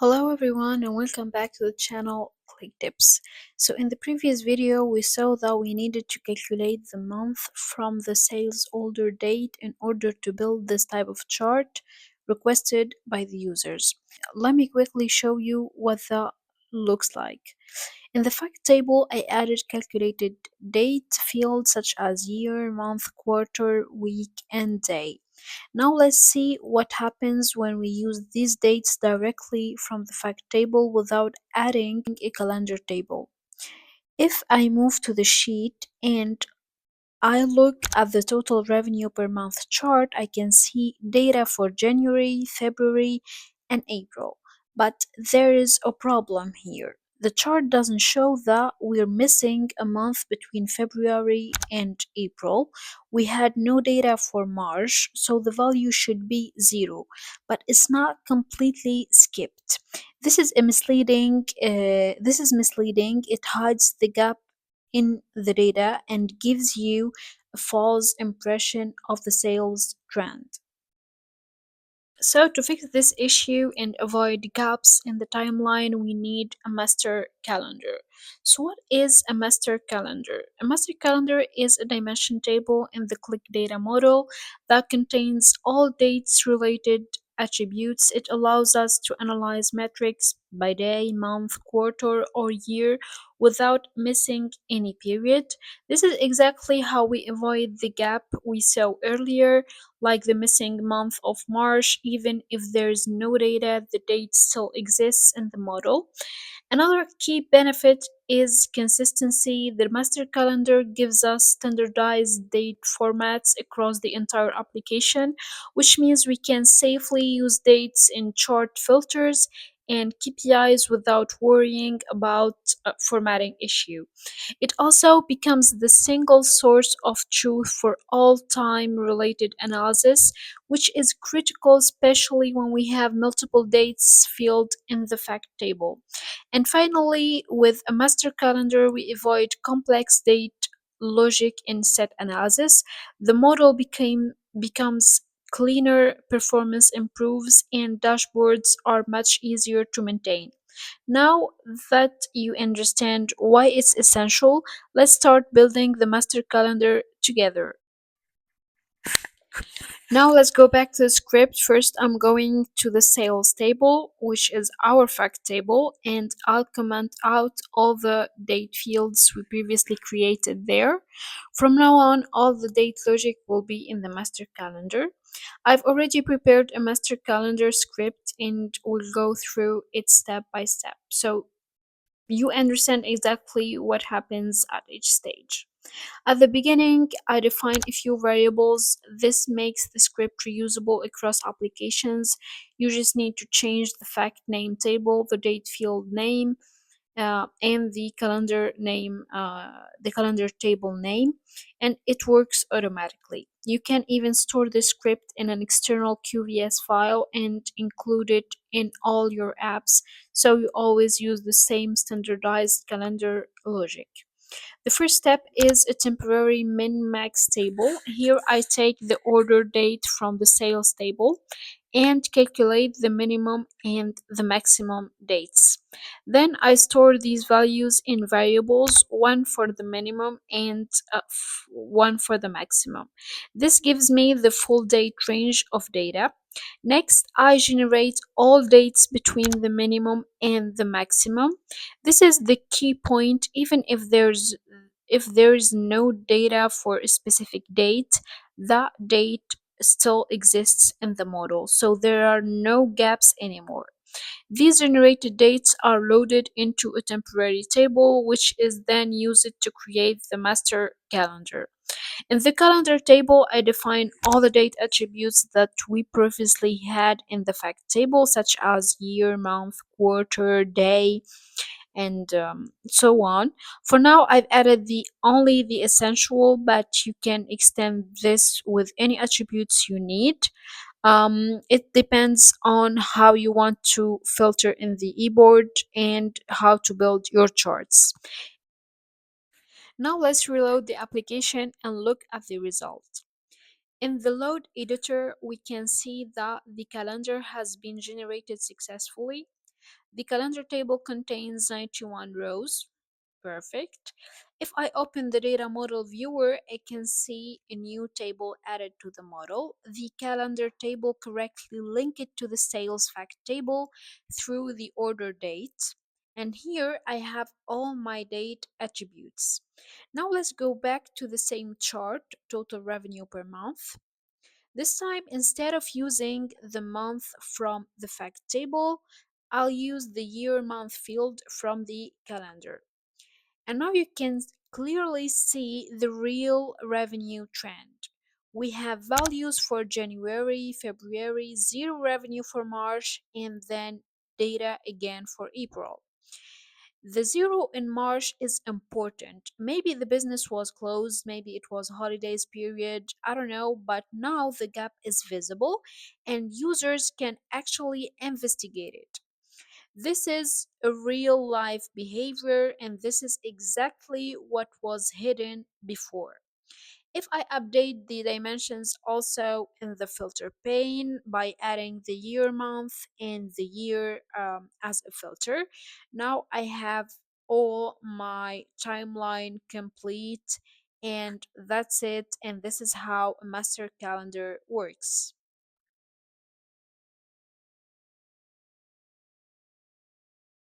Hello everyone and welcome back to the channel Click Tips. So in the previous video we saw that we needed to calculate the month from the sales order date in order to build this type of chart requested by the users. Let me quickly show you what that looks like. In the fact table I added calculated date fields such as year, month, quarter, week and day. Now let's see what happens when we use these dates directly from the fact table without adding a calendar table. If I move to the sheet and I look at the total revenue per month chart, I can see data for January, February, and April. But there is a problem here. The chart doesn't show that we're missing a month between February and April. We had no data for March, so the value should be 0, but it's not completely skipped. This is misleading. It hides the gap in the data and gives you a false impression of the sales trend. So to fix this issue and avoid gaps in the timeline, we need a master calendar. So what is a master calendar? A master calendar is a dimension table in the Qlik data model that contains all dates related attributes. It allows us to analyze metrics by day, month, quarter, or year without missing any period. This is exactly how we avoid the gap we saw earlier, like the missing month of March. Even if there's no data, the date still exists in the model. Another key benefit is consistency. The master calendar gives us standardized date formats across the entire application, which means we can safely use dates in chart filters and KPIs without worrying about a formatting issue. It also becomes the single source of truth for all time related analysis, which is critical, especially when we have multiple dates filled in the fact table. And finally, with a master calendar, we avoid complex date logic in set analysis. The model becomes cleaner, performance improves, and dashboards are much easier to maintain. Now that you understand why it's essential, let's start building the master calendar together. Now let's go back to the script. First, I'm going to the sales table, which is our fact table, and I'll comment out all the date fields we previously created there. From now on, all the date logic will be in the master calendar. I've already prepared a master calendar script and we'll go through it step by step, so you understand exactly what happens at each stage. At the beginning, I define a few variables. This makes the script reusable across applications. You just need to change the fact name table, the date field name, and the calendar table name, and it works automatically. You can even store the script in an external QVS file and include it in all your apps, so you always use the same standardized calendar logic. The first step is a temporary min-max table. Here I take the order date from the sales table and calculate the minimum and the maximum dates. Then I store these values in variables, one for the minimum and one for the maximum. This gives me the full date range of data. Next, I generate all dates between the minimum and the maximum. This is the key point. Even if there is no data for a specific date, that date still exists in the model, so there are no gaps anymore. These generated dates are loaded into a temporary table, which is then used to create the master calendar. In the calendar table, I define all the date attributes that we previously had in the fact table, such as year, month, quarter, day, and so on. For now, I've added only the essential, but you can extend this with any attributes you need. It depends on how you want to filter in the eBoard and how to build your charts. Now let's reload the application and look at the result. In the load editor, we can see that the calendar has been generated successfully. The calendar table contains 91 rows. Perfect. If I open the data model viewer, I can see a new table added to the model. The calendar table correctly linked it to the sales fact table through the order date. And here I have all my date attributes. Now let's go back to the same chart, total revenue per month. This time, instead of using the month from the fact table, I'll use the year month field from the calendar. And now you can clearly see the real revenue trend. We have values for January, February, zero revenue for March, and then data again for April. The zero in March is important. Maybe the business was closed, maybe it was holidays period, I don't know, but now the gap is visible and users can actually investigate it. This is a real life behavior, and this is exactly what was hidden before. If I update the dimensions also in the filter pane by adding the year month and the year as a filter, now I have all my timeline complete, and that's it. And this is how a master calendar works.